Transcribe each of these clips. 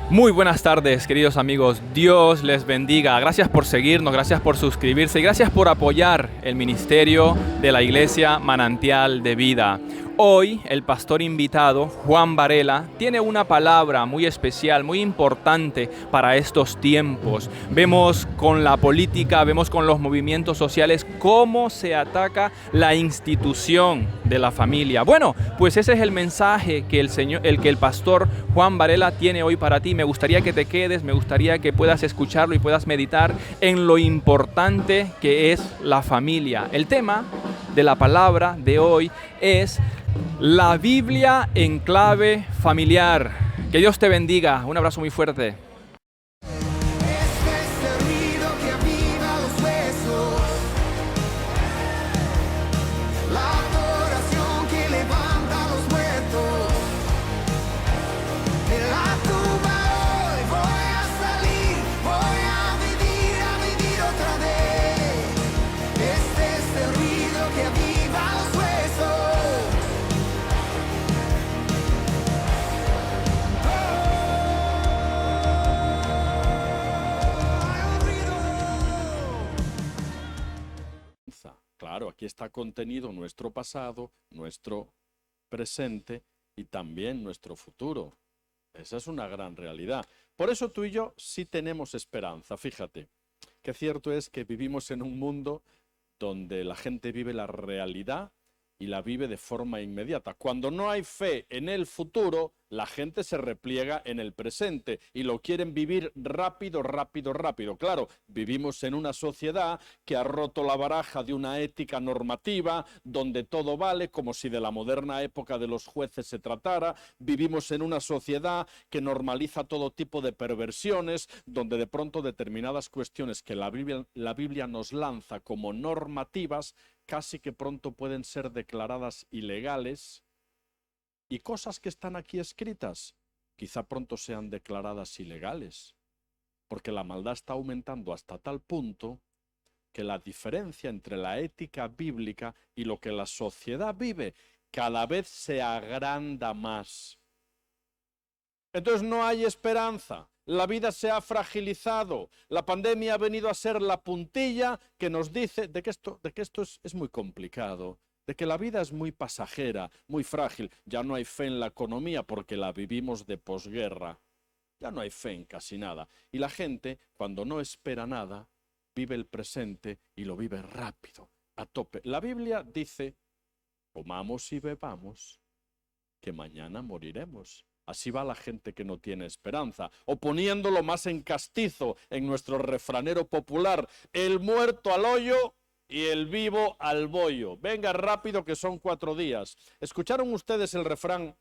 Muy buenas tardes, queridos amigos. Dios les bendiga. Gracias por seguirnos, gracias por suscribirse y gracias por apoyar el ministerio de la Iglesia Manantial de Vida. Hoy el pastor invitado, Juan Varela, tiene una palabra muy especial, muy importante para estos tiempos. Vemos con la política, vemos con los movimientos sociales cómo se ataca la institución de la familia. Bueno, pues ese es el mensaje que el pastor Juan Varela tiene hoy para ti. Me gustaría que te quedes, me gustaría que puedas escucharlo y puedas meditar en lo importante que es la familia. El tema de la palabra de hoy es la Biblia en clave familiar. Que Dios te bendiga. Un abrazo muy fuerte. Claro, aquí está contenido nuestro pasado, nuestro presente y también nuestro futuro. Esa es una gran realidad. Por eso tú y yo sí tenemos esperanza. Fíjate, que cierto es que vivimos en un mundo donde la gente vive la realidad y la vive de forma inmediata. Cuando no hay fe en el futuro, la gente se repliega en el presente y lo quieren vivir rápido, rápido, rápido. Claro, vivimos en una sociedad que ha roto la baraja de una ética normativa, donde todo vale, como si de la moderna época de los jueces se tratara. Vivimos en una sociedad que normaliza todo tipo de perversiones, donde de pronto determinadas cuestiones que la Biblia nos lanza como normativas, casi que pronto pueden ser declaradas ilegales, y cosas que están aquí escritas quizá pronto sean declaradas ilegales, porque la maldad está aumentando hasta tal punto que la diferencia entre la ética bíblica y lo que la sociedad vive cada vez se agranda más. Entonces no hay esperanza. La vida se ha fragilizado. La pandemia ha venido a ser la puntilla que nos dice de que esto es muy complicado, de que la vida es muy pasajera, muy frágil. Ya no hay fe en la economía porque la vivimos de posguerra. Ya no hay fe en casi nada. Y la gente, cuando no espera nada, vive el presente y lo vive rápido, a tope. La Biblia dice, comamos y bebamos, que mañana moriremos. Así va la gente que no tiene esperanza. O poniéndolo más en castizo en nuestro refranero popular, el muerto al hoyo y el vivo al bollo. Venga rápido que son 4 días. ¿Escucharon ustedes el refrán?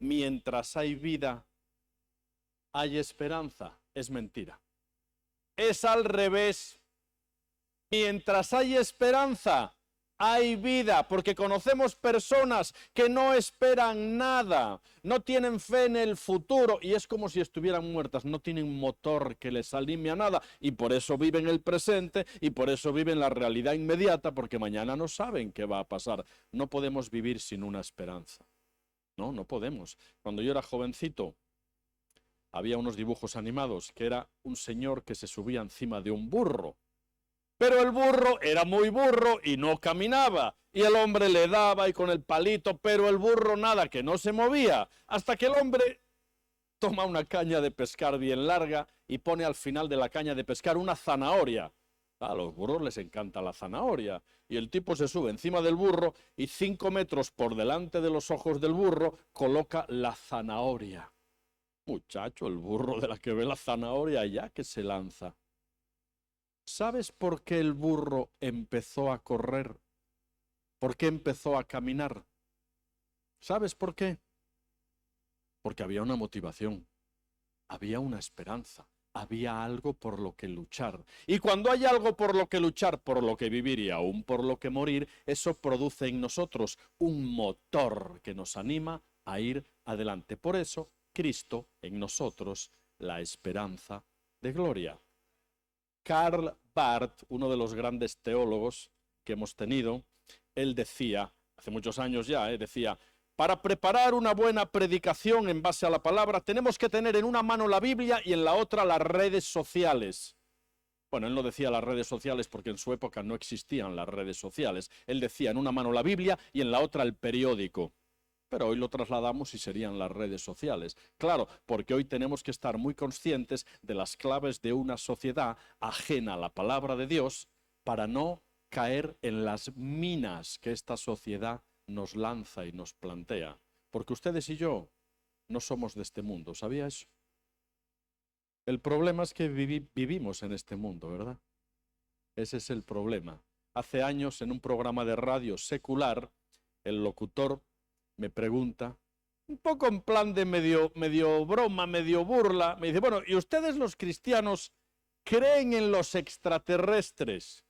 Mientras hay vida, hay esperanza. Es mentira. Es al revés. Mientras hay esperanza, hay vida, porque conocemos personas que no esperan nada, no tienen fe en el futuro y es como si estuvieran muertas, no tienen motor que les anime a nada y por eso viven el presente y por eso viven la realidad inmediata, porque mañana no saben qué va a pasar. No podemos vivir sin una esperanza. No, no podemos. Cuando yo era jovencito, había unos dibujos animados que era un señor que se subía encima de un burro. Pero el burro era muy burro y no caminaba. Y el hombre le daba y con el palito, pero el burro nada, que no se movía. Hasta que el hombre toma una caña de pescar bien larga y pone al final de la caña de pescar una zanahoria. A los burros les encanta la zanahoria. Y el tipo se sube encima del burro y 5 metros por delante de los ojos del burro coloca la zanahoria. Muchacho, el burro de la que ve la zanahoria ya que se lanza. ¿Sabes por qué el burro empezó a correr? ¿Por qué empezó a caminar? ¿Sabes por qué? Porque había una motivación, había una esperanza, había algo por lo que luchar. Y cuando hay algo por lo que luchar, por lo que vivir y aún por lo que morir, eso produce en nosotros un motor que nos anima a ir adelante. Por eso, Cristo en nosotros la esperanza de gloria. Karl Barth, uno de los grandes teólogos que hemos tenido, él decía, hace muchos años ya, decía, para preparar una buena predicación en base a la palabra, tenemos que tener en una mano la Biblia y en la otra las redes sociales. Bueno, él no decía las redes sociales porque en su época no existían las redes sociales. Él decía en una mano la Biblia y en la otra el periódico. Pero hoy lo trasladamos y serían las redes sociales. Claro, porque hoy tenemos que estar muy conscientes de las claves de una sociedad ajena a la palabra de Dios para no caer en las minas que esta sociedad nos lanza y nos plantea. Porque ustedes y yo no somos de este mundo, ¿sabía eso? El problema es que vivimos en este mundo, ¿verdad? Ese es el problema. Hace años, en un programa de radio secular, el locutor me pregunta, un poco en plan de medio broma, medio burla, me dice, bueno, ¿y ustedes los cristianos creen en los extraterrestres?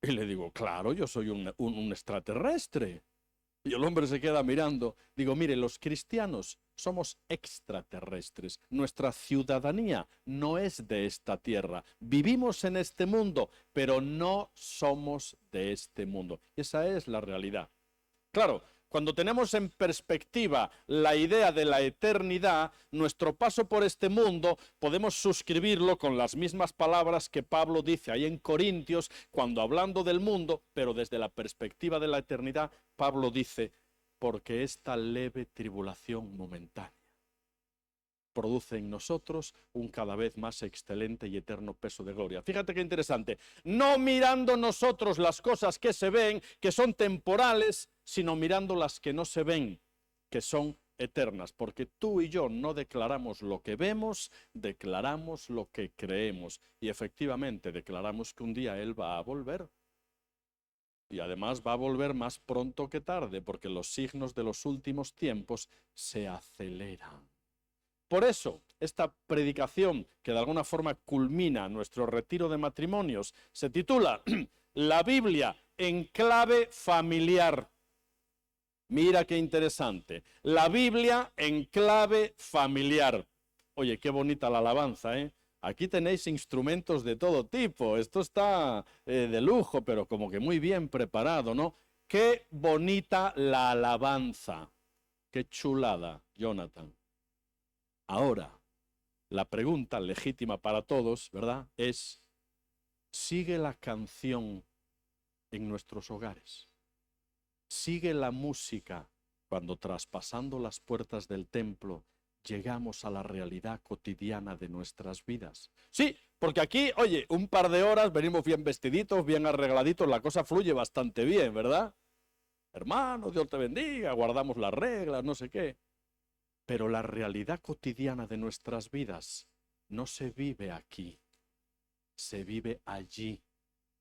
Y le digo, claro, yo soy un extraterrestre. Y el hombre se queda mirando. Digo, mire, los cristianos somos extraterrestres. Nuestra ciudadanía no es de esta tierra. Vivimos en este mundo, pero no somos de este mundo. Esa es la realidad. Claro, cuando tenemos en perspectiva la idea de la eternidad, nuestro paso por este mundo podemos suscribirlo con las mismas palabras que Pablo dice ahí en Corintios, cuando hablando del mundo, pero desde la perspectiva de la eternidad, Pablo dice, porque esta leve tribulación momentánea produce en nosotros un cada vez más excelente y eterno peso de gloria. Fíjate qué interesante. No mirando nosotros las cosas que se ven, que son temporales, sino mirando las que no se ven, que son eternas. Porque tú y yo no declaramos lo que vemos, declaramos lo que creemos. Y efectivamente declaramos que un día Él va a volver. Y además va a volver más pronto que tarde, porque los signos de los últimos tiempos se aceleran. Por eso, esta predicación, que de alguna forma culmina nuestro retiro de matrimonios, se titula La Biblia en clave familiar. Mira qué interesante. La Biblia en clave familiar. Oye, qué bonita la alabanza, ¿eh? Aquí tenéis instrumentos de todo tipo. Esto está de lujo, pero como que muy bien preparado, ¿no? Qué bonita la alabanza. Qué chulada, Jonathan. Ahora, la pregunta legítima para todos, ¿verdad? Es, ¿sigue la canción en nuestros hogares? ¿Sigue la música cuando traspasando las puertas del templo llegamos a la realidad cotidiana de nuestras vidas? Sí, porque aquí, oye, un par de horas venimos bien vestiditos, bien arregladitos, la cosa fluye bastante bien, ¿verdad? Hermano, Dios te bendiga, guardamos las reglas, no sé qué. Pero la realidad cotidiana de nuestras vidas no se vive aquí, se vive allí.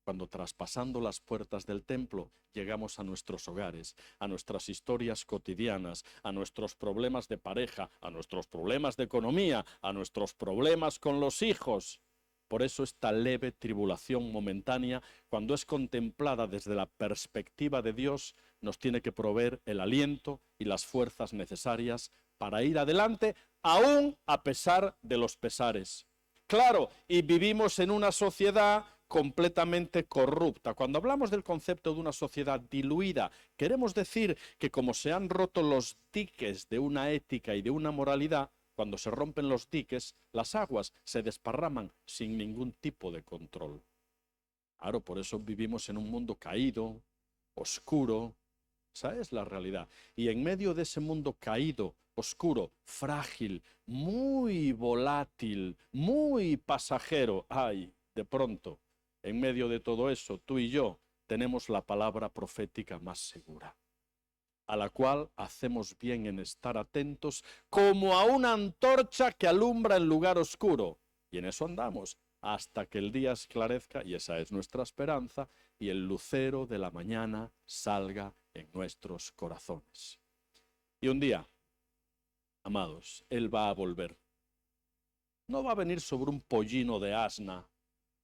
Cuando traspasando las puertas del templo llegamos a nuestros hogares, a nuestras historias cotidianas, a nuestros problemas de pareja, a nuestros problemas de economía, a nuestros problemas con los hijos. Por eso esta leve tribulación momentánea, cuando es contemplada desde la perspectiva de Dios, nos tiene que proveer el aliento y las fuerzas necesarias para ir adelante, aún a pesar de los pesares. Claro, y vivimos en una sociedad completamente corrupta. Cuando hablamos del concepto de una sociedad diluida, queremos decir que como se han roto los diques de una ética y de una moralidad, cuando se rompen los diques, las aguas se desparraman sin ningún tipo de control. Claro, por eso vivimos en un mundo caído, oscuro. Esa es la realidad. Y en medio de ese mundo caído, oscuro, frágil, muy volátil, muy pasajero, ay, de pronto, en medio de todo eso, tú y yo tenemos la palabra profética más segura, a la cual hacemos bien en estar atentos como a una antorcha que alumbra el lugar oscuro. Y en eso andamos hasta que el día esclarezca, y esa es nuestra esperanza, y el lucero de la mañana salga en nuestros corazones. Y un día, amados, Él va a volver. No va a venir sobre un pollino de asna,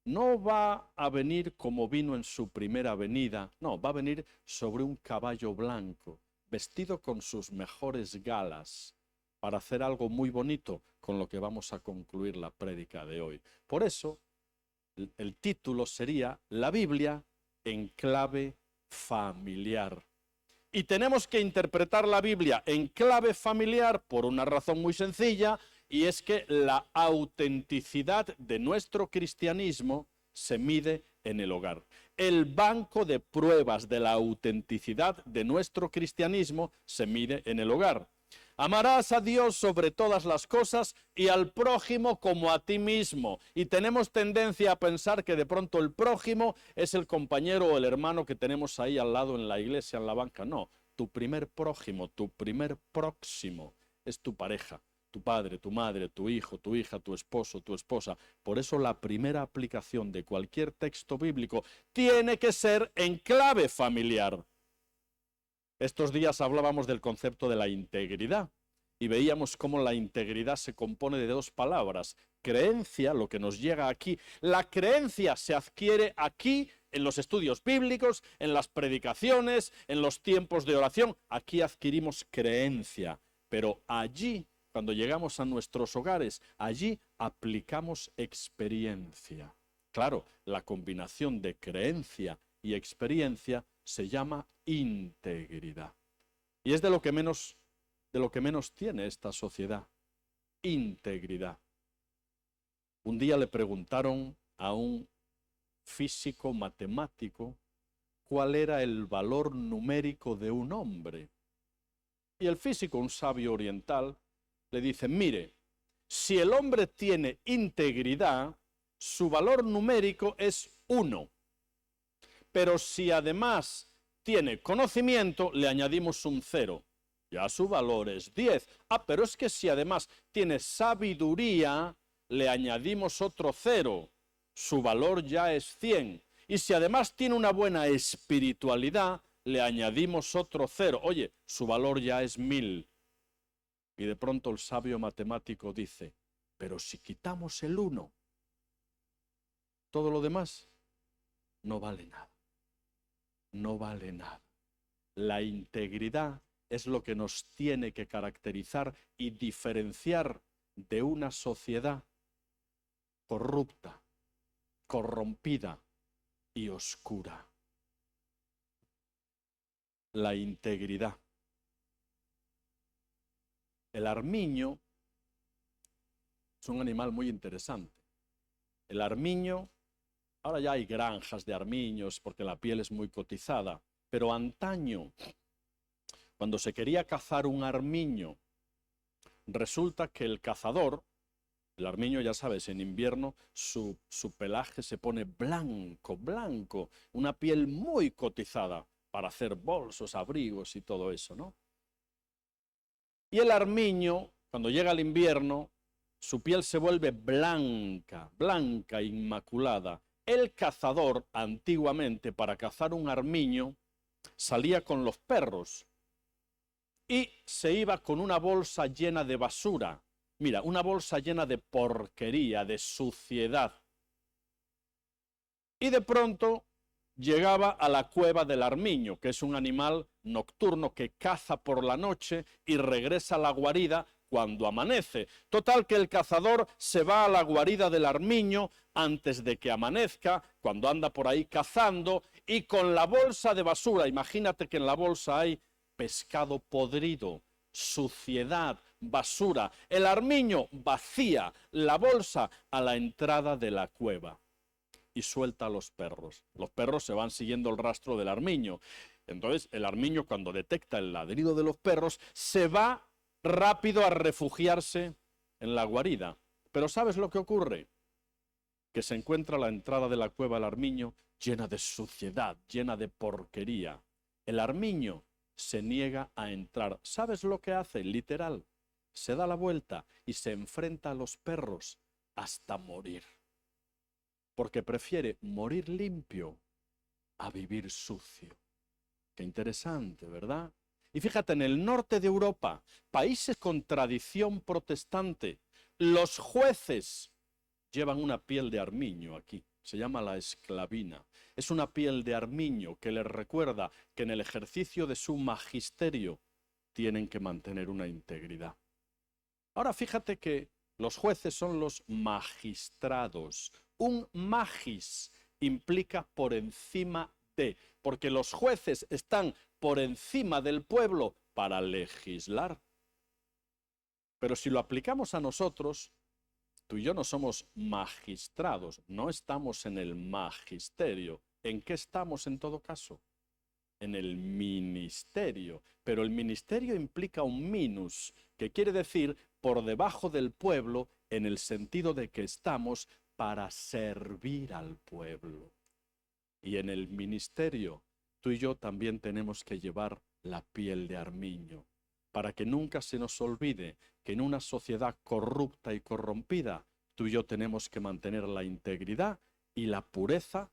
no va a venir como vino en su primera venida, no, va a venir sobre un caballo blanco, vestido con sus mejores galas, para hacer algo muy bonito con lo que vamos a concluir la prédica de hoy. Por eso, el título sería La Biblia en clave familiar. Y tenemos que interpretar la Biblia en clave familiar por una razón muy sencilla, y es que la autenticidad de nuestro cristianismo se mide en el hogar. El banco de pruebas de la autenticidad de nuestro cristianismo se mide en el hogar. Amarás a Dios sobre todas las cosas y al prójimo como a ti mismo. Y tenemos tendencia a pensar que de pronto el prójimo es el compañero o el hermano que tenemos ahí al lado en la iglesia, en la banca. No, tu primer prójimo, tu primer próximo es tu pareja, tu padre, tu madre, tu hijo, tu hija, tu esposo, tu esposa. Por eso la primera aplicación de cualquier texto bíblico tiene que ser en clave familiar. Estos días hablábamos del concepto de la integridad y veíamos cómo la integridad se compone de dos palabras. Creencia, lo que nos llega aquí. La creencia se adquiere aquí en los estudios bíblicos, en las predicaciones, en los tiempos de oración. Aquí adquirimos creencia, pero allí, cuando llegamos a nuestros hogares, allí aplicamos experiencia. Claro, la combinación de creencia y experiencia se llama integridad. Y es de lo que menos tiene esta sociedad, integridad. Un día le preguntaron a un físico matemático cuál era el valor numérico de un hombre. Y el físico, un sabio oriental, le dice, mire, si el hombre tiene integridad, su valor numérico es 1. Pero si además tiene conocimiento, le añadimos un 0. Ya su valor es 10. Pero es que si además tiene sabiduría, le añadimos otro 0. Su valor ya es 100. Y si además tiene una buena espiritualidad, le añadimos otro 0. Oye, su valor ya es 1000. Y de pronto el sabio matemático dice, pero si quitamos el 1, todo lo demás no vale nada. No vale nada. La integridad es lo que nos tiene que caracterizar y diferenciar de una sociedad corrupta, corrompida y oscura. La integridad. El armiño es un animal muy interesante. El armiño, ahora ya hay granjas de armiños porque la piel es muy cotizada, pero antaño, cuando se quería cazar un armiño, resulta que el cazador, el armiño ya sabes, en invierno su pelaje se pone blanco, blanco, una piel muy cotizada para hacer bolsos, abrigos y todo eso, ¿no? Y el armiño, cuando llega el invierno, su piel se vuelve blanca, blanca, inmaculada. El cazador, antiguamente, para cazar un armiño, salía con los perros y se iba con una bolsa llena de basura. Mira, una bolsa llena de porquería, de suciedad. Y de pronto llegaba a la cueva del armiño, que es un animal nocturno que caza por la noche y regresa a la guarida cuando amanece. Total que el cazador se va a la guarida del armiño antes de que amanezca, cuando anda por ahí cazando, y con la bolsa de basura, imagínate que en la bolsa hay pescado podrido, suciedad, basura. El armiño vacía la bolsa a la entrada de la cueva y suelta a los perros. Los perros se van siguiendo el rastro del armiño. Entonces el armiño, cuando detecta el ladrido de los perros, se va rápido a refugiarse en la guarida. Pero ¿sabes lo que ocurre? Que se encuentra la entrada de la cueva del armiño llena de suciedad, llena de porquería. El armiño se niega a entrar. ¿Sabes lo que hace? Literal. Se da la vuelta y se enfrenta a los perros hasta morir. Porque prefiere morir limpio a vivir sucio. Qué interesante, ¿verdad? Y fíjate, en el norte de Europa, países con tradición protestante, los jueces llevan una piel de armiño aquí. Se llama la esclavina. Es una piel de armiño que les recuerda que en el ejercicio de su magisterio tienen que mantener una integridad. Ahora fíjate que los jueces son los magistrados. Un magis implica por encima de, porque los jueces están por encima del pueblo para legislar. Pero si lo aplicamos a nosotros, tú y yo no somos magistrados, no estamos en el magisterio. ¿En qué estamos en todo caso? En el ministerio. Pero el ministerio implica un minus, que quiere decir por debajo del pueblo, en el sentido de que estamos para servir al pueblo. Y en el ministerio, tú y yo también tenemos que llevar la piel de armiño, para que nunca se nos olvide que en una sociedad corrupta y corrompida, tú y yo tenemos que mantener la integridad y la pureza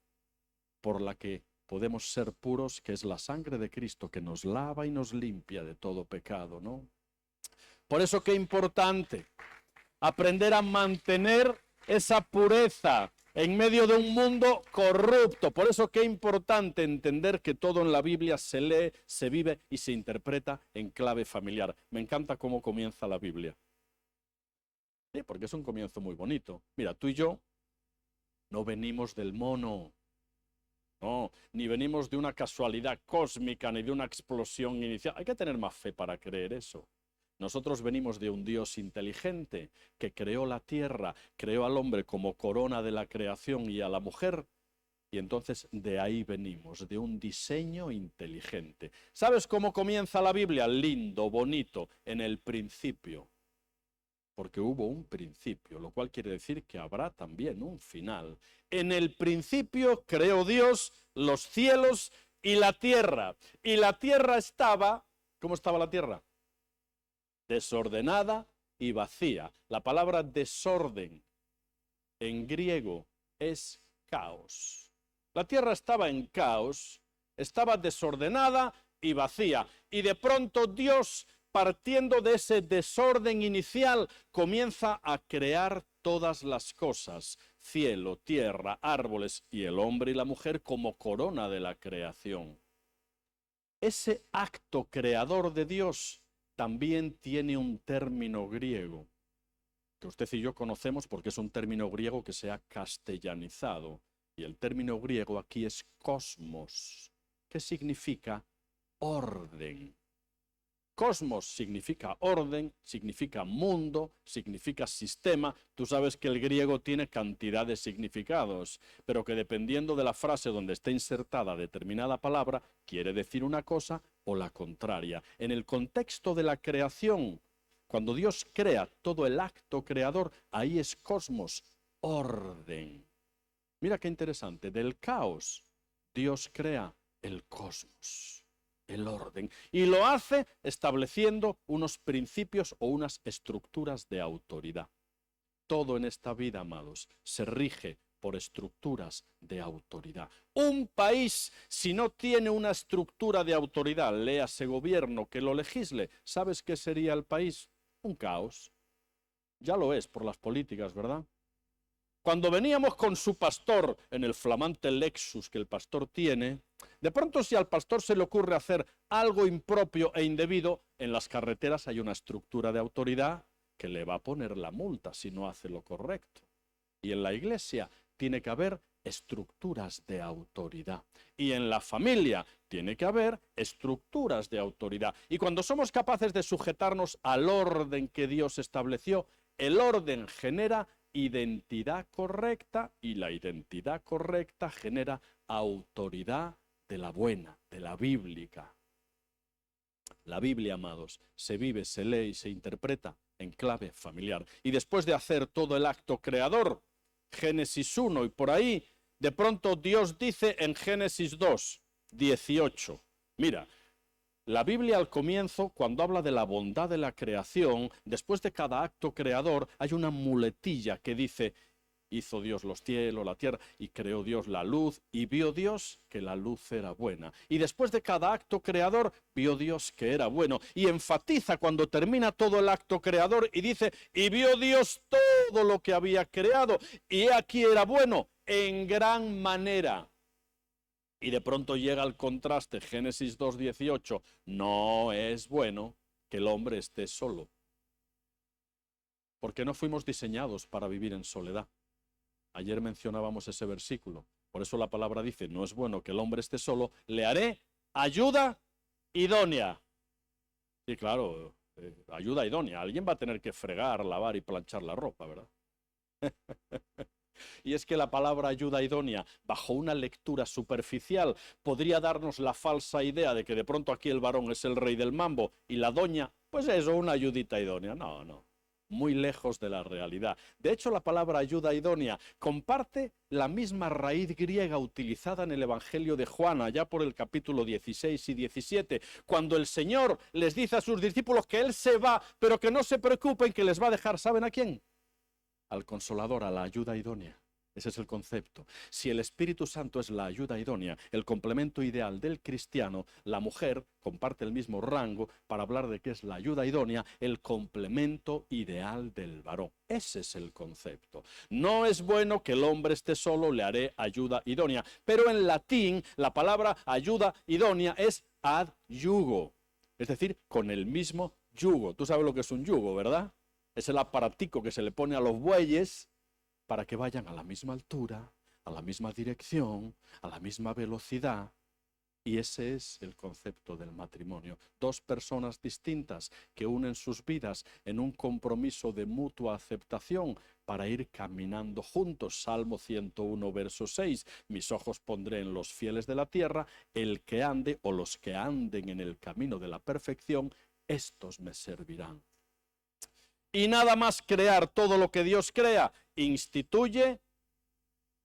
por la que podemos ser puros, que es la sangre de Cristo que nos lava y nos limpia de todo pecado, ¿no? Por eso qué importante aprender a mantener esa pureza en medio de un mundo corrupto. Por eso qué importante entender que todo en la Biblia se lee, se vive y se interpreta en clave familiar. Me encanta cómo comienza la Biblia. Sí, porque es un comienzo muy bonito. Mira, tú y yo no venimos del mono. No, ni venimos de una casualidad cósmica, ni de una explosión inicial. Hay que tener más fe para creer eso. Nosotros venimos de un Dios inteligente que creó la tierra, creó al hombre como corona de la creación y a la mujer. Y entonces de ahí venimos, de un diseño inteligente. ¿Sabes cómo comienza la Biblia? Lindo, bonito, en el principio. Porque hubo un principio, lo cual quiere decir que habrá también un final. En el principio creó Dios los cielos y la tierra. Y la tierra estaba, ¿cómo estaba la tierra? Desordenada y vacía. La palabra desorden en griego es caos. La tierra estaba en caos, estaba desordenada y vacía. Y de pronto Dios, partiendo de ese desorden inicial, comienza a crear todas las cosas, cielo, tierra, árboles y el hombre y la mujer como corona de la creación. Ese acto creador de Dios también tiene un término griego, que usted y yo conocemos porque es un término griego que se ha castellanizado. Y el término griego aquí es cosmos, que significa orden. Cosmos significa orden, significa mundo, significa sistema. Tú sabes que el griego tiene cantidad de significados, pero que dependiendo de la frase donde esté insertada determinada palabra, quiere decir una cosa o la contraria. En el contexto de la creación, cuando Dios crea todo el acto creador, ahí es cosmos, orden. Mira qué interesante, del caos Dios crea el cosmos, el orden, y lo hace estableciendo unos principios o unas estructuras de autoridad. Todo en esta vida, amados, se rige por estructuras de autoridad. Un país, si no tiene una estructura de autoridad, léase gobierno que lo legisle, ¿sabes qué sería el país? Un caos. Ya lo es por las políticas, ¿verdad? Cuando veníamos con su pastor en el flamante Lexus que el pastor tiene, de pronto si al pastor se le ocurre hacer algo impropio e indebido, en las carreteras hay una estructura de autoridad que le va a poner la multa si no hace lo correcto. Y en la iglesia tiene que haber estructuras de autoridad. Y en la familia tiene que haber estructuras de autoridad. Y cuando somos capaces de sujetarnos al orden que Dios estableció, el orden genera identidad correcta y la identidad correcta genera autoridad de la buena, de la bíblica. La Biblia, amados, se vive, se lee y se interpreta en clave familiar. Y después de hacer todo el acto creador, Génesis 1 y por ahí, de pronto Dios dice en Génesis 2, 18, mira, la Biblia al comienzo, cuando habla de la bondad de la creación, después de cada acto creador, hay una muletilla que dice, hizo Dios los cielos, la tierra, y creó Dios la luz, y vio Dios que la luz era buena. Y después de cada acto creador, vio Dios que era bueno. Y enfatiza cuando termina todo el acto creador y dice, y vio Dios todo lo que había creado, y aquí era bueno, en gran manera. Y de pronto llega el contraste, Génesis 2:18, no es bueno que el hombre esté solo. porque no fuimos diseñados para vivir en soledad. Ayer mencionábamos ese versículo. Por eso la palabra dice, no es bueno que el hombre esté solo, le haré ayuda idónea. Y claro, ayuda idónea. Alguien va a tener que fregar, lavar y planchar la ropa, ¿verdad? Y es que la palabra ayuda idónea, bajo una lectura superficial, podría darnos la falsa idea de que de pronto aquí el varón es el rey del mambo y la doña, pues eso, una ayudita idónea. No, no. Muy lejos de la realidad. De hecho, la palabra ayuda idónea comparte la misma raíz griega utilizada en el Evangelio de Juan, allá por el capítulo 16 y 17, cuando el Señor les dice a sus discípulos que Él se va, pero que no se preocupen, que les va a dejar, ¿saben a quién? Al Consolador, a la ayuda idónea. Ese es el concepto. Si el Espíritu Santo es la ayuda idónea, el complemento ideal del cristiano, la mujer comparte el mismo rango para hablar de qué es la ayuda idónea, el complemento ideal del varón. Ese es el concepto. No es bueno que el hombre esté solo, le haré ayuda idónea. Pero en latín, la palabra ayuda idónea es ad yugo, es decir, con el mismo yugo. Tú sabes lo que es un yugo, ¿verdad? Es el aparatico que se le pone a los bueyes para que vayan a la misma altura, a la misma dirección, a la misma velocidad. Y ese es el concepto del matrimonio. Dos personas distintas que unen sus vidas en un compromiso de mutua aceptación para ir caminando juntos. Salmo 101, verso 6. Mis ojos pondré en los fieles de la tierra, el que ande o los que anden en el camino de la perfección, estos me servirán. Y nada más crear todo lo que Dios crea, instituye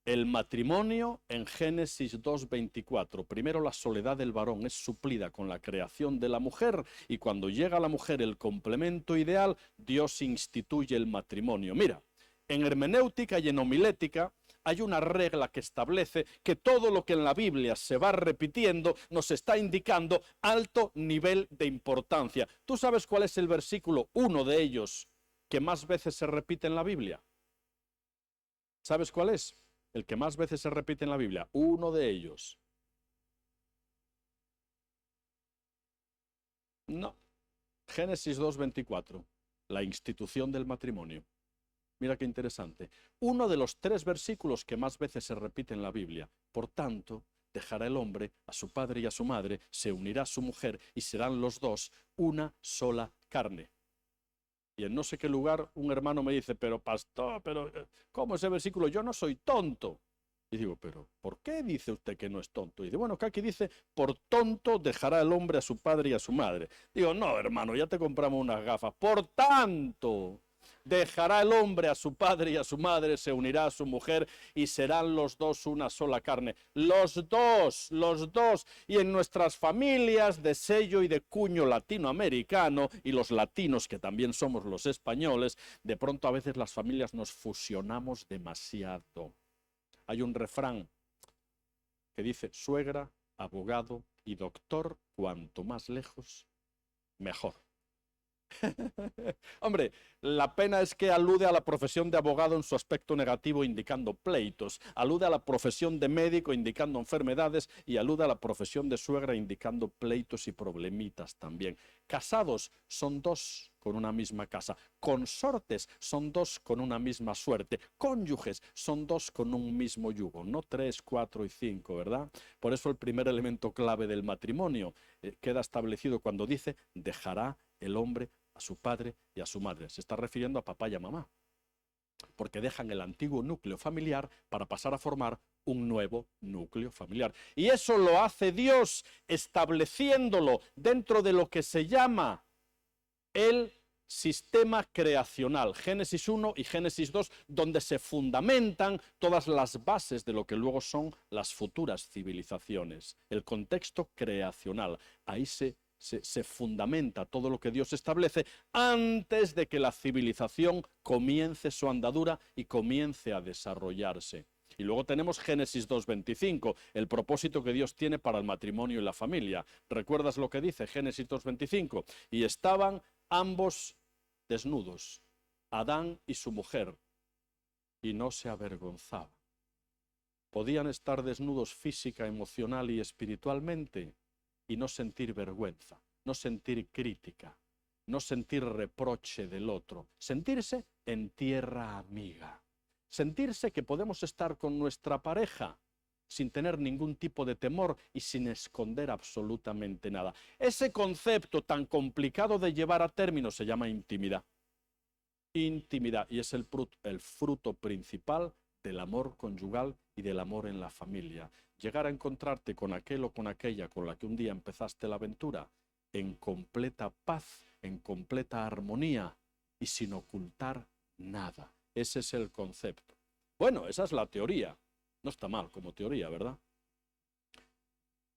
el matrimonio en Génesis 2:24. Primero la soledad del varón es suplida con la creación de la mujer y cuando llega a la mujer el complemento ideal, Dios instituye el matrimonio. Mira, en hermenéutica y en homilética hay una regla que establece que todo lo que en la Biblia se va repitiendo nos está indicando alto nivel de importancia. ¿Tú sabes cuál es el versículo, uno de ellos, que más veces se repite en la Biblia? ¿Sabes cuál es? El que más veces se repite en la Biblia. Uno de ellos. No. Génesis 2:24. La institución del matrimonio. Mira qué interesante. Uno de los 3 versículos que más veces se repite en la Biblia. Por tanto, dejará el hombre a su padre y a su madre, se unirá a su mujer y serán los dos una sola carne. Y en no sé qué lugar un hermano me dice, pero pastor, ¿cómo ese versículo? Yo no soy tonto. Y digo, pero ¿por qué dice usted que no es tonto? Y dice, bueno, que aquí dice, por tonto dejará el hombre a su padre y a su madre. Digo, no, hermano, ya te compramos unas gafas. Por tanto, dejará el hombre a su padre y a su madre, se unirá a su mujer y serán los dos una sola carne. Los dos. Y en nuestras familias de sello y de cuño latinoamericano, y los latinos que también somos los españoles, de pronto a veces las familias nos fusionamos demasiado. Hay un refrán que dice, suegra, abogado y doctor, cuanto más lejos, mejor. Hombre, la pena es que alude a la profesión de abogado en su aspecto negativo indicando pleitos, alude a la profesión de médico indicando enfermedades y alude a la profesión de suegra indicando pleitos y problemitas también. Casados son 2 con una misma casa, consortes son 2 con una misma suerte, cónyuges son 2 con un mismo yugo, no 3, 4 y 5, ¿verdad? Por eso el primer elemento clave del matrimonio queda establecido cuando dice, dejará el hombre a su padre y a su madre. Se está refiriendo a papá y a mamá, porque dejan el antiguo núcleo familiar para pasar a formar un nuevo núcleo familiar. Y eso lo hace Dios estableciéndolo dentro de lo que se llama el sistema creacional, Génesis 1 y Génesis 2, donde se fundamentan todas las bases de lo que luego son las futuras civilizaciones. El contexto creacional, ahí se fundamenta todo lo que Dios establece antes de que la civilización comience su andadura y comience a desarrollarse. Y luego tenemos Génesis 2:25, el propósito que Dios tiene para el matrimonio y la familia. ¿Recuerdas lo que dice Génesis 2:25? Y estaban ambos desnudos, Adán y su mujer, y no se avergonzaban. Podían estar desnudos física, emocional y espiritualmente y no sentir vergüenza, no sentir crítica. no sentir reproche del otro, sentirse en tierra amiga, sentirse que podemos estar con nuestra pareja sin tener ningún tipo de temor y sin esconder absolutamente nada. Ese concepto tan complicado de llevar a término se llama intimidad. Intimidad, y es el fruto principal del amor conyugal y del amor en la familia. Llegar a encontrarte con aquel o con aquella con la que un día empezaste la aventura en completa paz, en completa armonía y sin ocultar nada. Ese es el concepto. Bueno, esa es la teoría. No está mal como teoría, ¿verdad?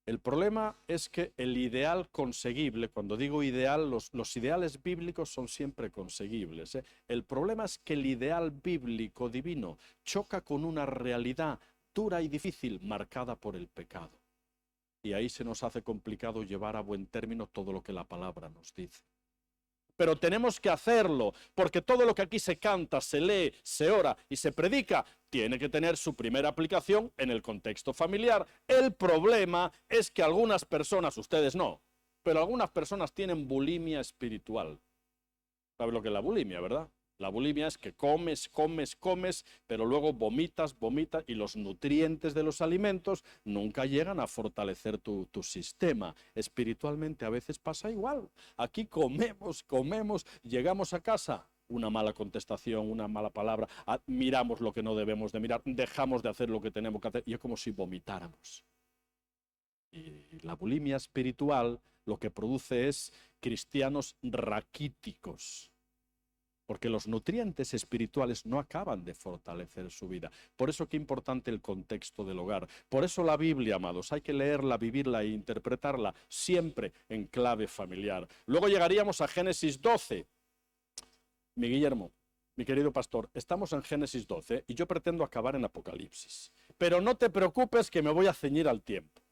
El problema es que el ideal conseguible, cuando digo ideal, los ideales bíblicos son siempre conseguibles, ¿eh? El problema es que el ideal bíblico divino choca con una realidad dura y difícil marcada por el pecado. Y ahí se nos hace complicado llevar a buen término todo lo que la palabra nos dice. Pero tenemos que hacerlo, porque todo lo que aquí se canta, se lee, se ora y se predica, tiene que tener su primera aplicación en el contexto familiar. El problema es que algunas personas, ustedes no, pero algunas personas tienen bulimia espiritual. ¿Sabes lo que es la bulimia, verdad? La bulimia es que comes, pero luego vomitas y los nutrientes de los alimentos nunca llegan a fortalecer tu sistema. Espiritualmente a veces pasa igual. Aquí comemos, llegamos a casa, una mala contestación, una mala palabra, miramos lo que no debemos de mirar, dejamos de hacer lo que tenemos que hacer y es como si vomitáramos. Y la bulimia espiritual lo que produce es cristianos raquíticos, porque los nutrientes espirituales no acaban de fortalecer su vida. Por eso qué importante el contexto del hogar. Por eso la Biblia, amados, hay que leerla, vivirla e interpretarla siempre en clave familiar. Luego llegaríamos a Génesis 12. Mi Guillermo, mi querido pastor, estamos en Génesis 12 y yo pretendo acabar en Apocalipsis. Pero no te preocupes que me voy a ceñir al tiempo.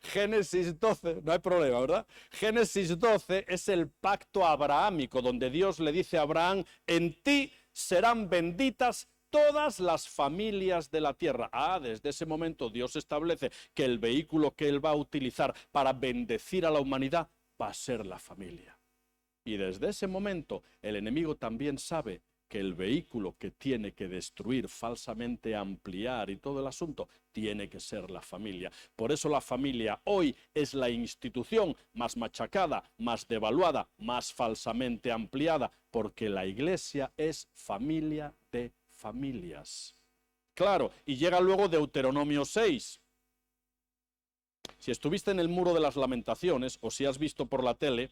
Génesis 12, no hay problema, ¿verdad? Génesis 12 es el pacto abrahámico, donde Dios le dice a Abraham, en ti serán benditas todas las familias de la tierra. Desde ese momento Dios establece que el vehículo que Él va a utilizar para bendecir a la humanidad va a ser la familia. Y desde ese momento el enemigo también sabe que el vehículo que tiene que destruir, falsamente ampliar y todo el asunto, tiene que ser la familia. Por eso la familia hoy es la institución más machacada, más devaluada, más falsamente ampliada, porque la iglesia es familia de familias. Claro, y llega luego Deuteronomio 6. Si estuviste en el Muro de las Lamentaciones, o si has visto por la tele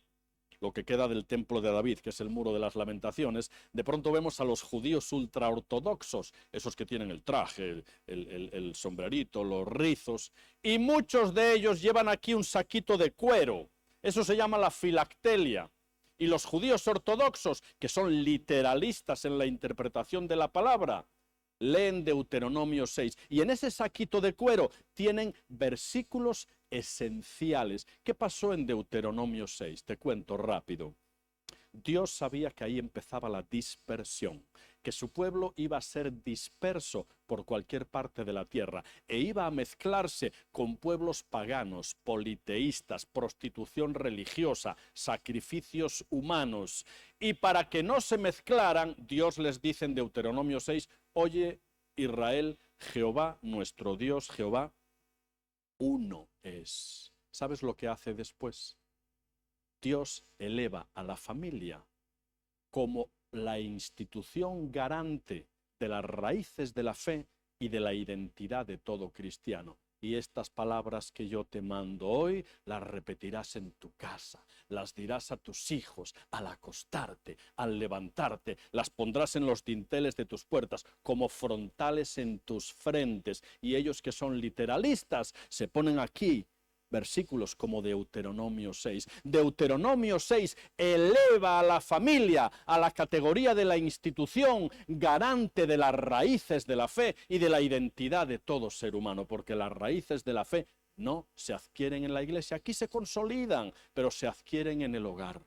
lo que queda del templo de David, que es el Muro de las Lamentaciones, de pronto vemos a los judíos ultraortodoxos, esos que tienen el traje, el sombrerito, los rizos, y muchos de ellos llevan aquí un saquito de cuero. Eso se llama la filactelia. Y los judíos ortodoxos, que son literalistas en la interpretación de la palabra, leen Deuteronomio 6 y en ese saquito de cuero tienen versículos esenciales. ¿Qué pasó en Deuteronomio 6? Te cuento rápido. Dios sabía que ahí empezaba la dispersión, que su pueblo iba a ser disperso por cualquier parte de la tierra e iba a mezclarse con pueblos paganos, politeístas, prostitución religiosa, sacrificios humanos. Y para que no se mezclaran, Dios les dice en Deuteronomio 6, oye Israel, Jehová, nuestro Dios, Jehová, uno es. ¿Sabes lo que hace después? Dios eleva a la familia como la institución garante de las raíces de la fe y de la identidad de todo cristiano. Y estas palabras que yo te mando hoy, las repetirás en tu casa, las dirás a tus hijos al acostarte, al levantarte, las pondrás en los dinteles de tus puertas, como frontales en tus frentes. Y ellos que son literalistas se ponen aquí versículos como Deuteronomio 6. Deuteronomio 6 eleva a la familia a la categoría de la institución garante de las raíces de la fe y de la identidad de todo ser humano, porque las raíces de la fe no se adquieren en la iglesia, aquí se consolidan, pero se adquieren en el hogar.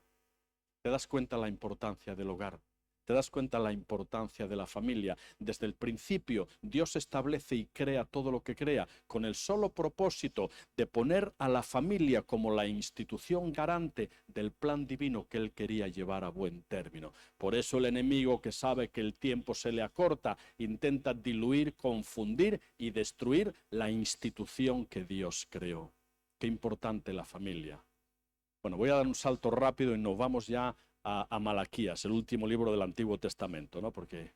¿Te das cuenta la importancia del hogar? ¿Te das cuenta la importancia de la familia? Desde el principio, Dios establece y crea todo lo que crea con el solo propósito de poner a la familia como la institución garante del plan divino que Él quería llevar a buen término. Por eso el enemigo, que sabe que el tiempo se le acorta, intenta diluir, confundir y destruir la institución que Dios creó. Qué importante la familia. Bueno, voy a dar un salto rápido y nos vamos ya a Malaquías, el último libro del Antiguo Testamento, ¿no? Porque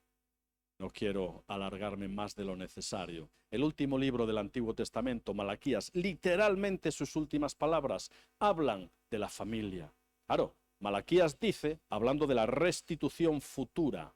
no quiero alargarme más de lo necesario. El último libro del Antiguo Testamento, Malaquías, literalmente sus últimas palabras hablan de la familia. Claro, Malaquías dice, hablando de la restitución futura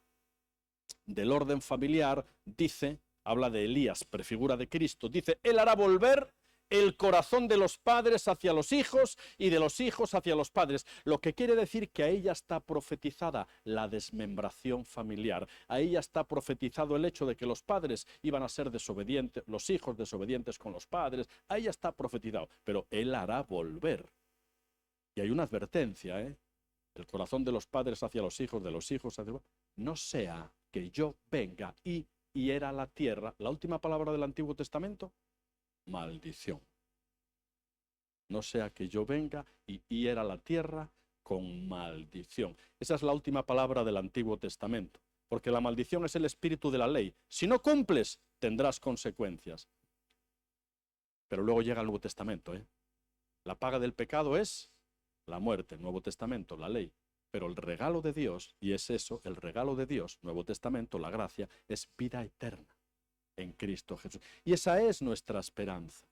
del orden familiar, dice, habla de Elías, prefigura de Cristo, dice, Él hará volver el corazón de los padres hacia los hijos y de los hijos hacia los padres, lo que quiere decir que ahí ya está profetizada la desmembración familiar, ahí ya está profetizado el hecho de que los padres iban a ser desobedientes, los hijos desobedientes con los padres, ahí ya está profetizado, pero Él hará volver. Y hay una advertencia, el corazón de los padres hacia los hijos, de los hijos hacia los... No sea que yo venga y hiera la tierra, la última palabra del Antiguo Testamento, maldición. No sea que yo venga y hiera la tierra con maldición. Esa es la última palabra del Antiguo Testamento, porque la maldición es el espíritu de la ley. Si no cumples, tendrás consecuencias. Pero luego llega el Nuevo Testamento, La paga del pecado es la muerte, el Nuevo Testamento, la ley. Pero el regalo de Dios, y es eso, el regalo de Dios, Nuevo Testamento, la gracia, es vida eterna en Cristo Jesús. Y esa es nuestra esperanza.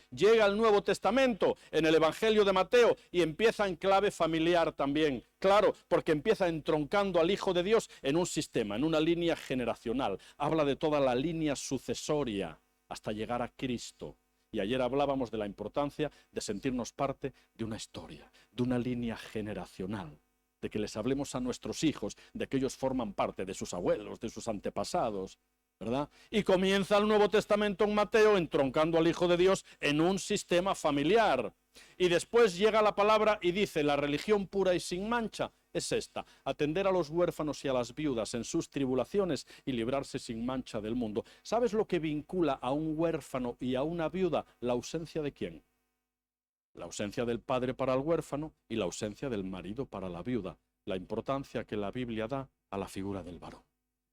Llega el Nuevo Testamento en el Evangelio de Mateo y empieza en clave familiar también. Claro, porque empieza entroncando al Hijo de Dios en un sistema, en una línea generacional. Habla de toda la línea sucesoria hasta llegar a Cristo. Y ayer hablábamos de la importancia de sentirnos parte de una historia, de una línea generacional, de que les hablemos a nuestros hijos, de que ellos forman parte de sus abuelos, de sus antepasados, ¿verdad? Y comienza el Nuevo Testamento en Mateo entroncando al Hijo de Dios en un sistema familiar. Y después llega la palabra y dice, la religión pura y sin mancha es esta, atender a los huérfanos y a las viudas en sus tribulaciones y librarse sin mancha del mundo. ¿Sabes lo que vincula a un huérfano y a una viuda? ¿La ausencia de quién? La ausencia del padre para el huérfano y la ausencia del marido para la viuda. La importancia que la Biblia da a la figura del varón,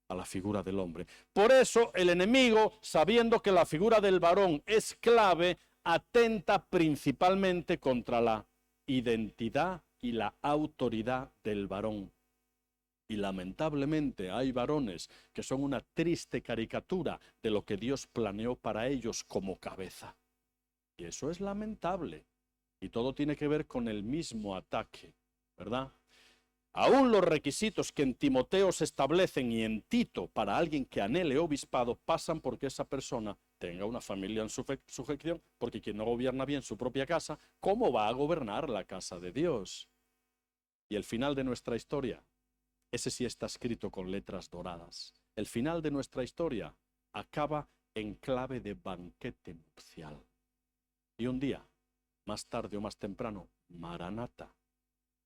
a la figura del hombre. Por eso el enemigo, sabiendo que la figura del varón es clave, atenta principalmente contra la identidad y la autoridad del varón. Y lamentablemente hay varones que son una triste caricatura de lo que Dios planeó para ellos como cabeza. Y eso es lamentable. Y todo tiene que ver con el mismo ataque, ¿verdad? Aún los requisitos que en Timoteo se establecen y en Tito para alguien que anhele obispado pasan porque esa persona tenga una familia en sujeción, porque quien no gobierna bien su propia casa, ¿cómo va a gobernar la casa de Dios? Y el final de nuestra historia, ese sí está escrito con letras doradas. El final de nuestra historia acaba en clave de banquete nupcial. Y un día, más tarde o más temprano, Maranata,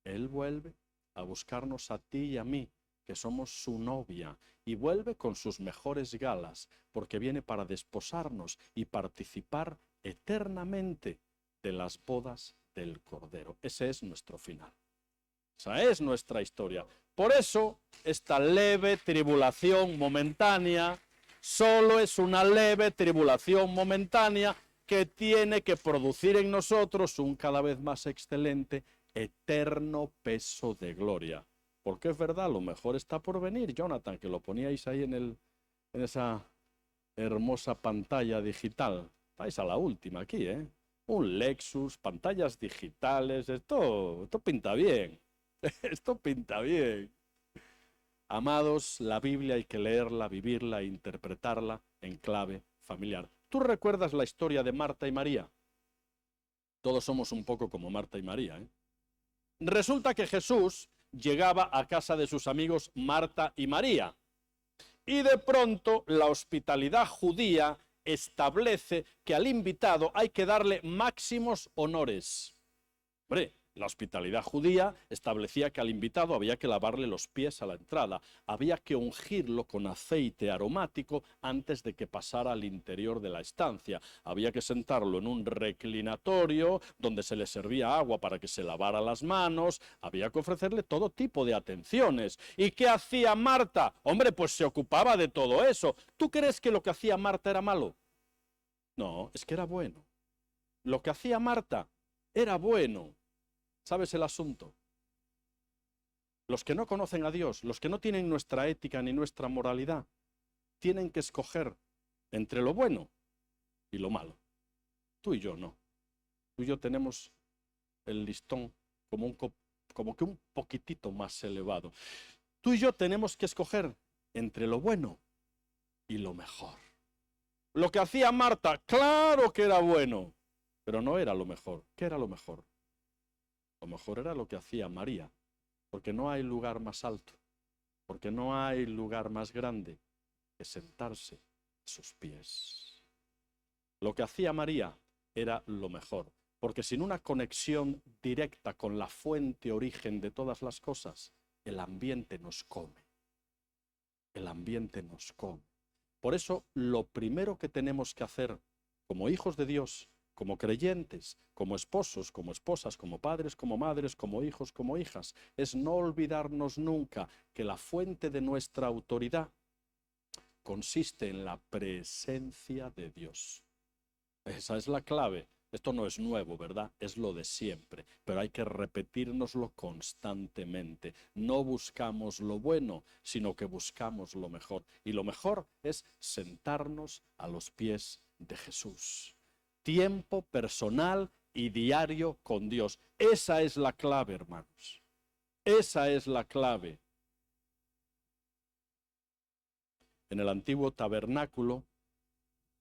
Él vuelve a buscarnos a ti y a mí, que somos su novia, y vuelve con sus mejores galas, porque viene para desposarnos y participar eternamente de las bodas del Cordero. Ese es nuestro final. Esa es nuestra historia. Por eso, esta leve tribulación momentánea solo es una leve tribulación momentánea que tiene que producir en nosotros un cada vez más excelente, eterno peso de gloria. Porque es verdad, lo mejor está por venir, Jonathan, que lo poníais ahí en esa hermosa pantalla digital. Estáis a la última aquí, Un Lexus, pantallas digitales, esto pinta bien. Esto pinta bien. Amados, la Biblia hay que leerla, vivirla e interpretarla en clave familiar. ¿Tú recuerdas la historia de Marta y María? Todos somos un poco como Marta y María, Resulta que Jesús llegaba a casa de sus amigos Marta y María. Y de pronto la hospitalidad judía establece que al invitado hay que darle máximos honores. Hombre, La hospitalidad judía establecía que al invitado había que lavarle los pies a la entrada, había que ungirlo con aceite aromático antes de que pasara al interior de la estancia, había que sentarlo en un reclinatorio donde se le servía agua para que se lavara las manos, había que ofrecerle todo tipo de atenciones. ¿Y qué hacía Marta? Hombre, pues se ocupaba de todo eso. ¿Tú crees que lo que hacía Marta era malo? No, es que era bueno. Lo que hacía Marta era bueno. ¿Sabes el asunto? Los que no conocen a Dios, los que no tienen nuestra ética ni nuestra moralidad, tienen que escoger entre lo bueno y lo malo. Tú y yo no. Tú y yo tenemos el listón como que un poquitito más elevado. Tú y yo tenemos que escoger entre lo bueno y lo mejor. Lo que hacía Marta, claro que era bueno, pero no era lo mejor. ¿Qué era lo mejor? Lo mejor era lo que hacía María, porque no hay lugar más alto, porque no hay lugar más grande que sentarse a sus pies. Lo que hacía María era lo mejor, porque sin una conexión directa con la fuente origen de todas las cosas, el ambiente nos come. El ambiente nos come. Por eso, lo primero que tenemos que hacer como hijos de Dios, como creyentes, como esposos, como esposas, como padres, como madres, como hijos, como hijas, es no olvidarnos nunca que la fuente de nuestra autoridad consiste en la presencia de Dios. Esa es la clave. Esto no es nuevo, ¿verdad? Es lo de siempre, pero hay que repetírnoslo constantemente. No buscamos lo bueno, sino que buscamos lo mejor. Y lo mejor es sentarnos a los pies de Jesús. Tiempo personal y diario con Dios. Esa es la clave, hermanos. Esa es la clave. En el antiguo tabernáculo,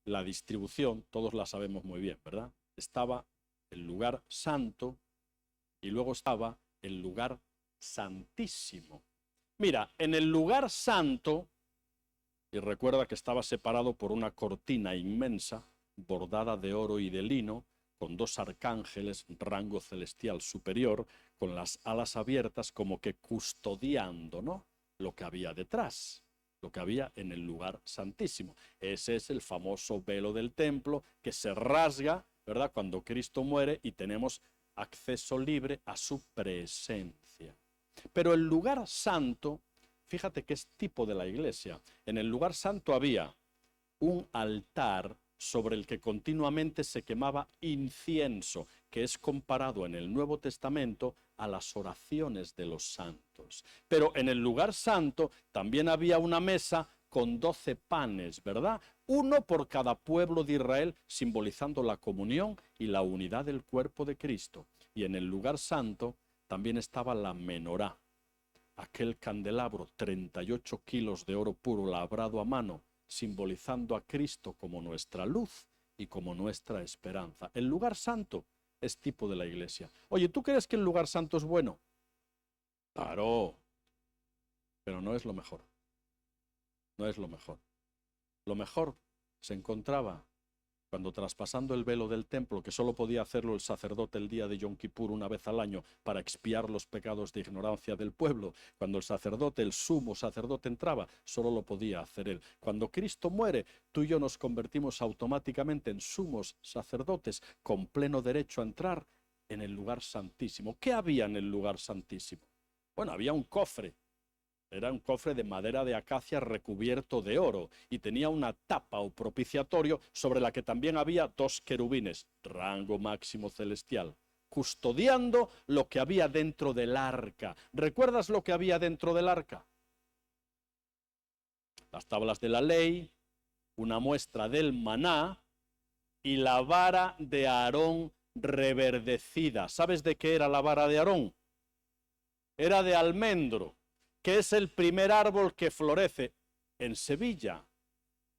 la distribución, todos la sabemos muy bien, ¿verdad? Estaba el lugar santo y luego estaba el lugar santísimo. Mira, en el lugar santo, y recuerda que estaba separado por una cortina inmensa, bordada de oro y de lino, con dos arcángeles, rango celestial superior, con las alas abiertas como que custodiando, ¿no?, lo que había detrás, lo que había en el lugar santísimo. Ese es el famoso velo del templo que se rasga, ¿verdad?, cuando Cristo muere y tenemos acceso libre a su presencia. Pero el lugar santo, fíjate que es tipo de la iglesia. En el lugar santo había un altar sobre el que continuamente se quemaba incienso, que es comparado en el Nuevo Testamento a las oraciones de los santos. Pero en el lugar santo también había una mesa con 12 panes, ¿verdad? Uno por cada pueblo de Israel, simbolizando la comunión y la unidad del cuerpo de Cristo. Y en el lugar santo también estaba la menorá, aquel candelabro, 38 kilos de oro puro labrado a mano, simbolizando a Cristo como nuestra luz y como nuestra esperanza. El lugar santo es tipo de la iglesia. Oye, ¿tú crees que el lugar santo es bueno? Claro, pero no es lo mejor. No es lo mejor. Lo mejor se encontraba cuando, traspasando el velo del templo, que solo podía hacerlo el sacerdote el día de Yom Kippur una vez al año para expiar los pecados de ignorancia del pueblo, cuando el sacerdote, el sumo sacerdote, entraba, solo lo podía hacer él. Cuando Cristo muere, tú y yo nos convertimos automáticamente en sumos sacerdotes con pleno derecho a entrar en el lugar santísimo. ¿Qué había en el lugar santísimo? Bueno, había un cofre. Era un cofre de madera de acacia recubierto de oro y tenía una tapa o propiciatorio sobre la que también había 2 querubines, rango máximo celestial, custodiando lo que había dentro del arca. ¿Recuerdas lo que había dentro del arca? Las tablas de la ley, una muestra del maná y la vara de Aarón reverdecida. ¿Sabes de qué era la vara de Aarón? Era de almendro, que es el primer árbol que florece en Sevilla.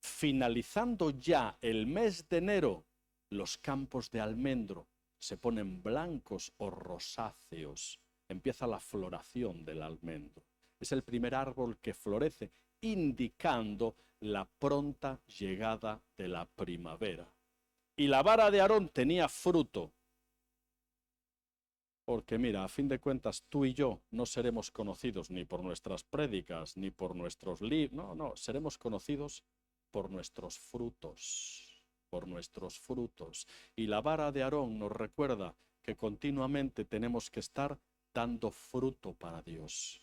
Finalizando ya el mes de enero, los campos de almendro se ponen blancos o rosáceos. Empieza la floración del almendro. Es el primer árbol que florece, indicando la pronta llegada de la primavera. Y la vara de Aarón tenía fruto. Porque mira, a fin de cuentas, tú y yo no seremos conocidos ni por nuestras prédicas, ni por nuestros libros. No, no, seremos conocidos por nuestros frutos, por nuestros frutos. Y la vara de Aarón nos recuerda que continuamente tenemos que estar dando fruto para Dios.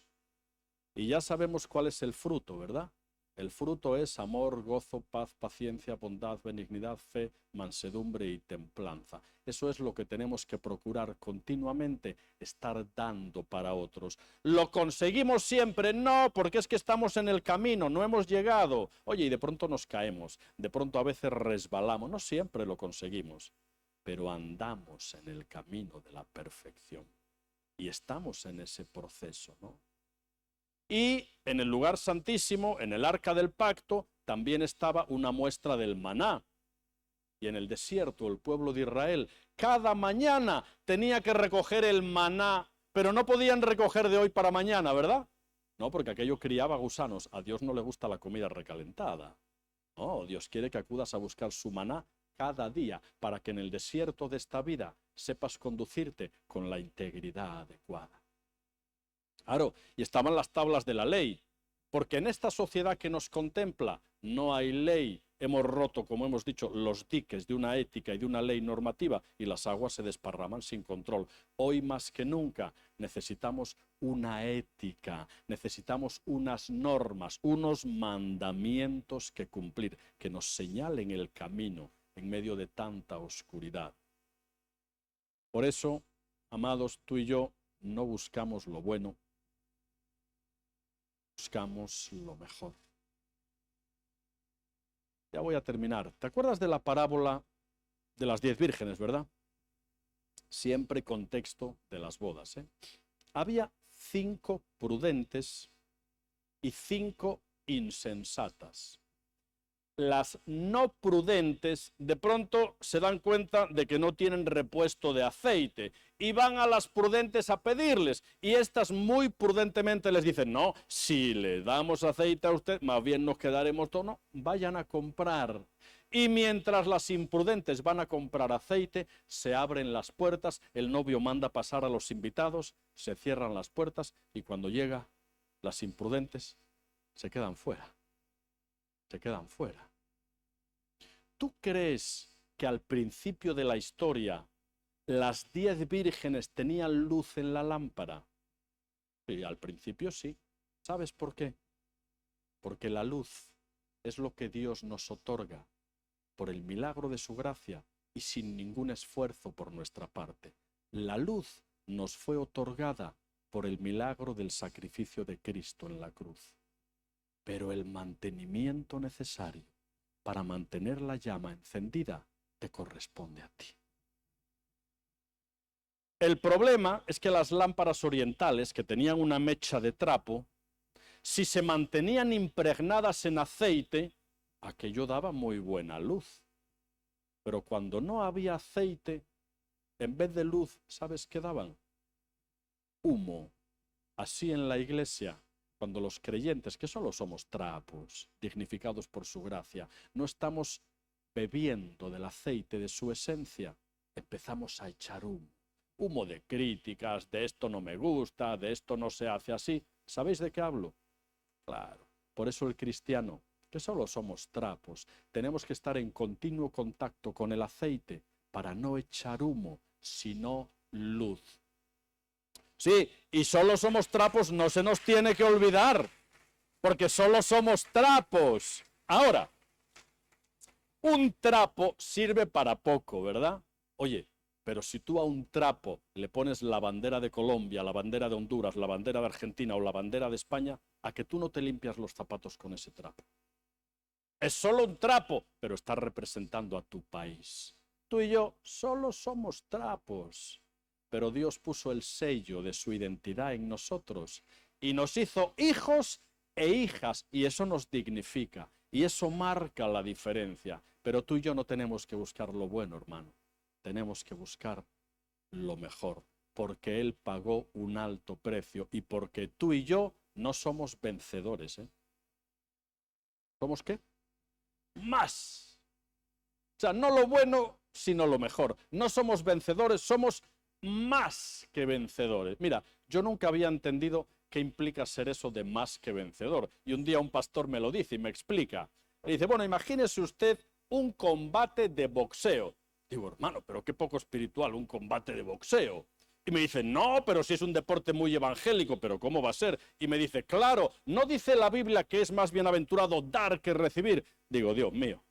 Y ya sabemos cuál es el fruto, ¿verdad? El fruto es amor, gozo, paz, paciencia, bondad, benignidad, fe, mansedumbre y templanza. Eso es lo que tenemos que procurar continuamente, estar dando para otros. ¿Lo conseguimos siempre? No, porque es que estamos en el camino, no hemos llegado. Oye, y de pronto nos caemos, de pronto a veces resbalamos, no siempre lo conseguimos, pero andamos en el camino de la perfección. Y estamos en ese proceso, ¿no? Y en el lugar santísimo, en el arca del pacto, también estaba una muestra del maná. Y en el desierto, el pueblo de Israel, cada mañana tenía que recoger el maná, pero no podían recoger de hoy para mañana, ¿verdad? No, porque aquello criaba gusanos. A Dios no le gusta la comida recalentada. No, Dios quiere que acudas a buscar su maná cada día, para que en el desierto de esta vida sepas conducirte con la integridad adecuada. Claro, y estaban las tablas de la ley, porque en esta sociedad que nos contempla no hay ley. Hemos roto, como hemos dicho, los diques de una ética y de una ley normativa y las aguas se desparraman sin control. Hoy más que nunca necesitamos una ética, necesitamos unas normas, unos mandamientos que cumplir, que nos señalen el camino en medio de tanta oscuridad. Por eso, amados, tú y yo no buscamos lo bueno, buscamos lo mejor. Ya voy a terminar. ¿Te acuerdas de la parábola de las 10 vírgenes, verdad? Siempre contexto de las bodas, ¿eh? Había 5 prudentes y 5 insensatas. Las no prudentes de pronto se dan cuenta de que no tienen repuesto de aceite y van a las prudentes a pedirles, y estas muy prudentemente les dicen: no, si le damos aceite a usted, más bien nos quedaremos todos. No, vayan a comprar. Y mientras las imprudentes van a comprar aceite, se abren las puertas, el novio manda pasar a los invitados, se cierran las puertas, y cuando llega, las imprudentes se quedan fuera. Se quedan fuera. ¿Tú crees que al principio de la historia las 10 vírgenes tenían luz en la lámpara? Sí, al principio sí. ¿Sabes por qué? Porque la luz es lo que Dios nos otorga por el milagro de su gracia y sin ningún esfuerzo por nuestra parte. La luz nos fue otorgada por el milagro del sacrificio de Cristo en la cruz. Pero el mantenimiento necesario para mantener la llama encendida te corresponde a ti. El problema es que las lámparas orientales, que tenían una mecha de trapo, si se mantenían impregnadas en aceite, aquello daba muy buena luz. Pero cuando no había aceite, en vez de luz, ¿sabes qué daban? Humo. Así en la iglesia, cuando los creyentes, que solo somos trapos, dignificados por su gracia, no estamos bebiendo del aceite de su esencia, empezamos a echar humo. Humo de críticas, de esto no me gusta, de esto no se hace así. ¿Sabéis de qué hablo? Claro. Por eso el cristiano, que solo somos trapos, tenemos que estar en continuo contacto con el aceite para no echar humo, sino luz. Sí, y solo somos trapos, no se nos tiene que olvidar, porque solo somos trapos. Ahora, un trapo sirve para poco, ¿verdad? Oye, pero si tú a un trapo le pones la bandera de Colombia, la bandera de Honduras, la bandera de Argentina o la bandera de España, ¿a que tú no te limpias los zapatos con ese trapo? Es solo un trapo, pero está representando a tu país. Tú y yo solo somos trapos. Pero Dios puso el sello de su identidad en nosotros y nos hizo hijos e hijas, y eso nos dignifica y eso marca la diferencia. Pero tú y yo no tenemos que buscar lo bueno, hermano, tenemos que buscar lo mejor, porque Él pagó un alto precio y porque tú y yo no somos vencedores, ¿eh? ¿Somos qué? Más. O sea, no lo bueno, sino lo mejor. No somos vencedores, somos más que vencedores. Mira, yo nunca había entendido qué implica ser eso de más que vencedor. Y un día un pastor me lo dice y me explica. Le dice, bueno, imagínese usted un combate de boxeo. Digo, hermano, pero qué poco espiritual, un combate de boxeo. Y me dice, no, pero si es un deporte muy evangélico, pero ¿cómo va a ser? Y me dice, claro, ¿no dice la Biblia que es más bienaventurado dar que recibir? Digo, Dios mío,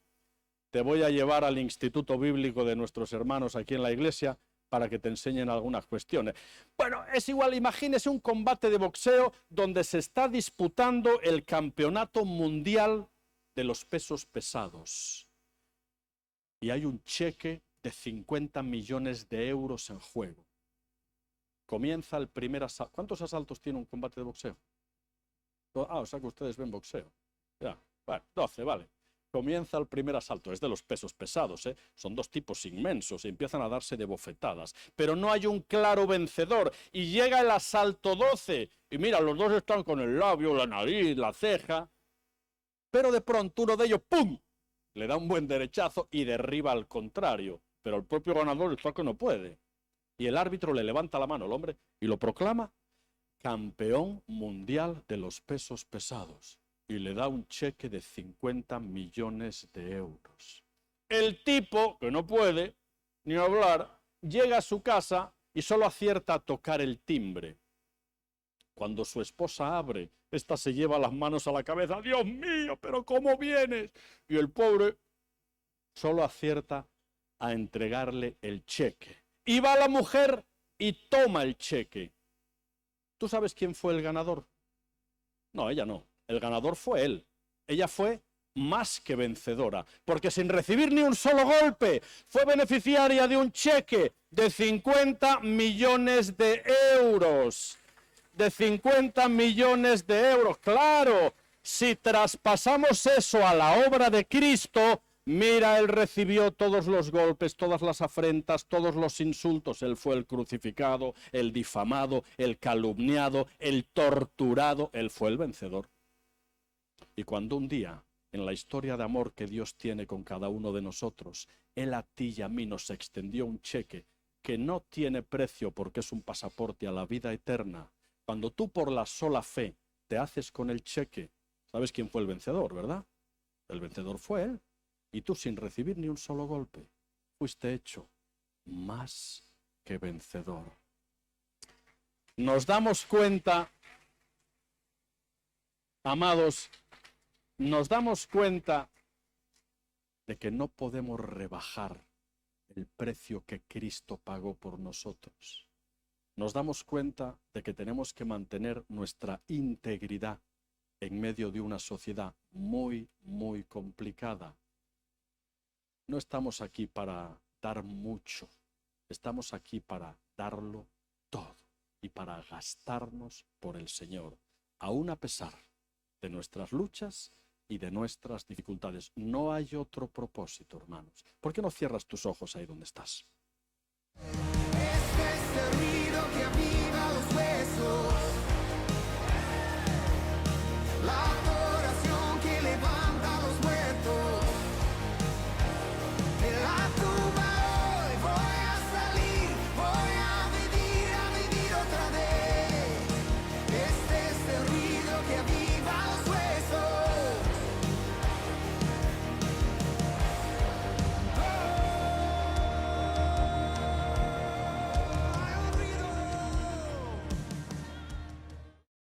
te voy a llevar al instituto bíblico de nuestros hermanos aquí en la iglesia para que te enseñen algunas cuestiones. Bueno, es igual, imagínese un combate de boxeo donde se está disputando el campeonato mundial de los pesos pesados. Y hay un cheque de 50 millones de euros en juego. Comienza el primer asalto. ¿Cuántos asaltos tiene un combate de boxeo? O sea que ustedes ven boxeo. Ya, bueno, 12, vale. Comienza el primer asalto, es de los pesos pesados, ¿eh? Son dos tipos inmensos y empiezan a darse de bofetadas. Pero no hay un claro vencedor y llega el asalto 12 y mira, los dos están con el labio, la nariz, la ceja. Pero de pronto uno de ellos, ¡pum!, le da un buen derechazo y derriba al contrario. Pero el propio ganador está que no puede. Y el árbitro le levanta la mano al hombre y lo proclama campeón mundial de los pesos pesados. Y le da un cheque de 50 millones de euros. El tipo, que no puede ni hablar, llega a su casa y solo acierta a tocar el timbre. Cuando su esposa abre, esta se lleva las manos a la cabeza. ¡Dios mío, pero cómo vienes! Y el pobre solo acierta a entregarle el cheque. Y va la mujer y toma el cheque. ¿Tú sabes quién fue el ganador? No, ella no. El ganador fue él. Ella fue más que vencedora, porque sin recibir ni un solo golpe, fue beneficiaria de un cheque de 50 millones de euros. De 50 millones de euros. Claro, si traspasamos eso a la obra de Cristo, mira, él recibió todos los golpes, todas las afrentas, todos los insultos. Él fue el crucificado, el difamado, el calumniado, el torturado. Él fue el vencedor. Y cuando un día, en la historia de amor que Dios tiene con cada uno de nosotros, Él a ti y a mí nos extendió un cheque que no tiene precio porque es un pasaporte a la vida eterna. Cuando tú por la sola fe te haces con el cheque, ¿sabes quién fue el vencedor, verdad? El vencedor fue Él. Y tú sin recibir ni un solo golpe, fuiste hecho más que vencedor. Nos damos cuenta, amados, nos damos cuenta de que no podemos rebajar el precio que Cristo pagó por nosotros. Nos damos cuenta de que tenemos que mantener nuestra integridad en medio de una sociedad muy, muy complicada. No estamos aquí para dar mucho, estamos aquí para darlo todo y para gastarnos por el Señor, aun a pesar de nuestras luchas y de nuestras dificultades. No hay otro propósito, hermanos. ¿Por qué no cierras tus ojos ahí donde estás? Este es el ruido que a mí